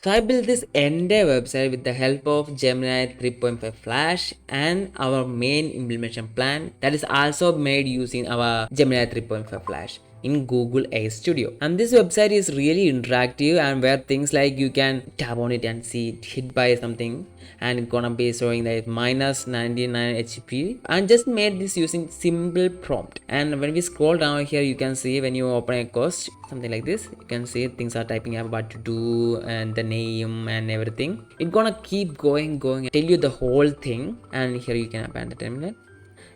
So I built this entire website with the help of Gemini 3.5 Flash and our main implementation plan that is also made using our Gemini 3.5 Flash in Google AI Studio. And this website is really interactive and where things like you can tap on it and see it hit by something and it's gonna be showing that minus 99 HP, and just made this using simple prompt. And when we scroll down here, you can see when you open a course something like this, you can see things are typing up what to do and the name and everything. It's gonna keep going tell you the whole thing. And here you can abandon the terminal,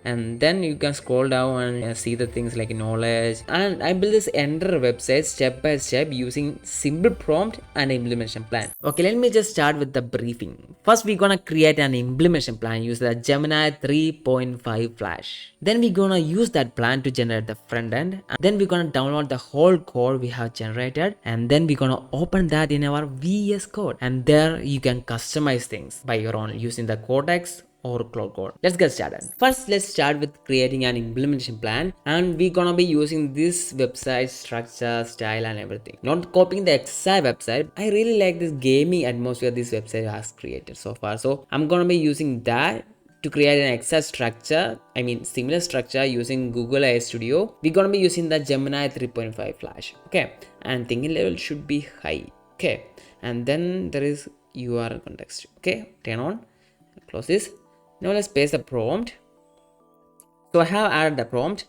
and then you can scroll down and see the things like knowledge. And I built this entire website step by step using simple prompt and implementation plan. Okay, let me just start with the briefing. First, we're gonna create an implementation plan using the Gemini 3.5 Flash. Then we're gonna use that plan to generate the front end. And then we're gonna download the whole code we have generated, and then we're gonna open that in our VS Code, and there you can customize things by your own using the Cortex or Cloud Code. Let's get started. First, let's start with creating an implementation plan, and we're gonna be using this website structure, style, and everything. Not copying the exact website. I really like this gaming atmosphere this website has created so far, so I'm gonna be using that to create an exact structure, similar structure using Google AI Studio. We're gonna be using the Gemini 3.5 Flash. Okay, and thinking level should be high. Okay, and then there is URL context. Okay, turn on, close this. Now let's paste the prompt. So I have added the prompt,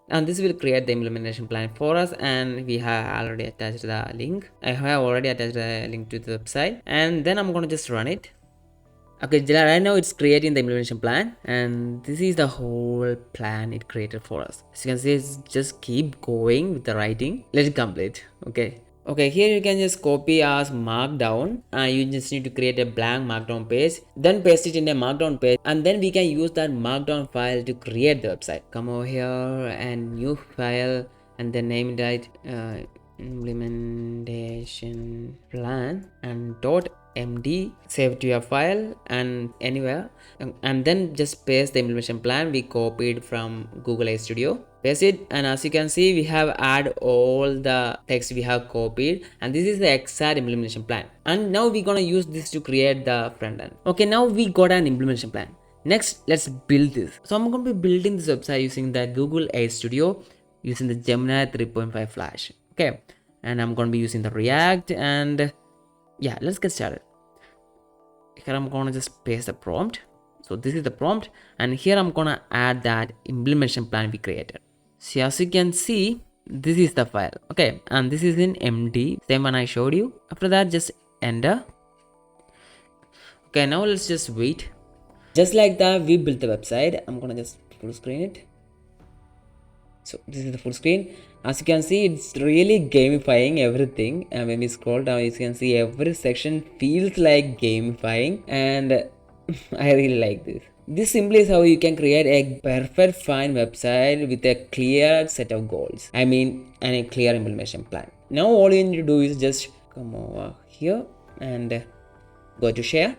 and this will create the implementation plan for us, and we have already attached the link. I have already attached the link to the website, and then I'm gonna just run it. Okay, right now it's creating the implementation plan, and this is the whole plan it created for us. As you can see, it's just keep going with the writing. Let's complete. Okay, here you can just copy as Markdown. You just need to create a blank Markdown page, then paste it in a Markdown page, and then we can use that Markdown file to create the website. Come over here and new file, and then name it implementation plan and .md. Save to your file and anywhere, and then just paste the implementation plan we copied from Google AI Studio. Paste it, and as you can see, we have added all the text we have copied, and this is the exact implementation plan. And now we're gonna use this to create the front end. Okay, now we got an implementation plan. Next, let's build this. So I'm gonna be building this website using the Google AI Studio using the Gemini 3.5 Flash. Okay, and I'm gonna be using the React, and yeah, let's get started. Here I'm gonna just paste the prompt. So this is the prompt, and here I'm gonna add that implementation plan we created. So as you can see, this is the file. Okay, and this is in MD, same one I showed you. After that, just enter. Okay, now let's just wait. Just like that, we built the website. I'm gonna just full screen it. So this is the full screen. As you can see, it's really gamifying everything, and when we scroll down, you can see every section feels like gamifying, and I really like this. This simply is how you can create a perfect fine website with a clear set of goals. And a clear implementation plan. Now all you need to do is just come over here and go to share,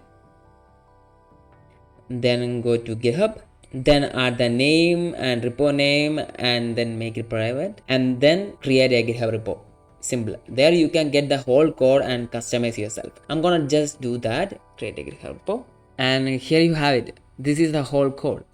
then go to GitHub, then add the name and repo name, and then make it private, and then create a GitHub repo. Simple. There you can get the whole code and customize yourself. I'm gonna just do that, create a GitHub repo, and here you have it. This is the whole code,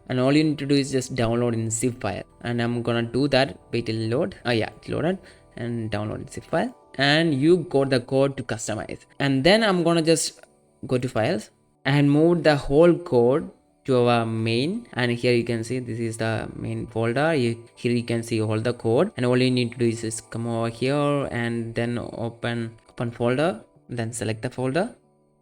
and all you need to do is just download in zip file, and I'm gonna do that. Wait till load. It's loaded, and download in zip file, and you got the code to customize. And then I'm gonna just go to files and move the whole code to our main, and here you can see this is the main folder. Here you can see all the code, and all you need to do is just come over here and then open folder, then select the folder.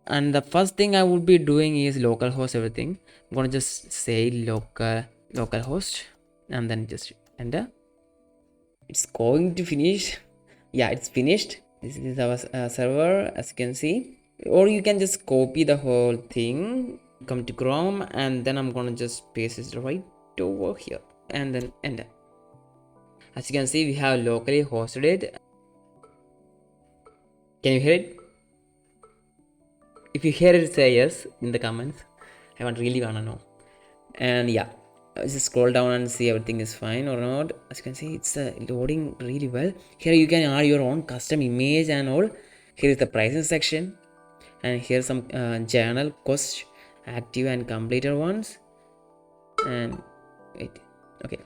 And the first thing I would be doing is localhost everything. I'm gonna just say localhost, and then just enter. It's going to finish. Yeah, it's finished. This is our server, as you can see. Or you can just copy the whole thing, come to Chrome, and then I'm gonna just paste it right over here, and then enter. As you can see, we have locally hosted it. Can you hear it? If you hear it, say yes in the comments. I really wanna know. And yeah, just scroll down and see everything is fine or not. As you can see, it's loading really well. Here you can add your own custom image and all. Here is the pricing section, and here's some journal cost, active and completed ones, and wait, okay,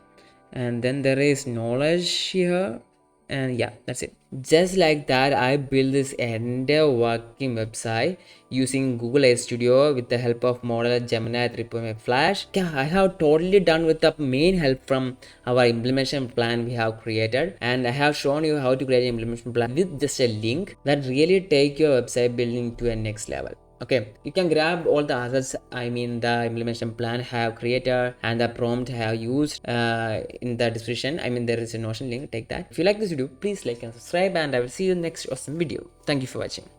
and then there is knowledge here, and yeah, that's it. Just like that, I built this entire working website using Google AI Studio with the help of model Gemini 3.5 Flash. Yeah, I have totally done with the main help from our implementation plan we have created, and I have shown you how to create an implementation plan with just a link that really take your website building to a next level. Okay, you can grab all the assets, I mean the implementation plan have created and the prompt have used in the description. I mean there is a Notion link, take that. If you like this video, please like and subscribe, and I will see you in the next awesome video. Thank you for watching.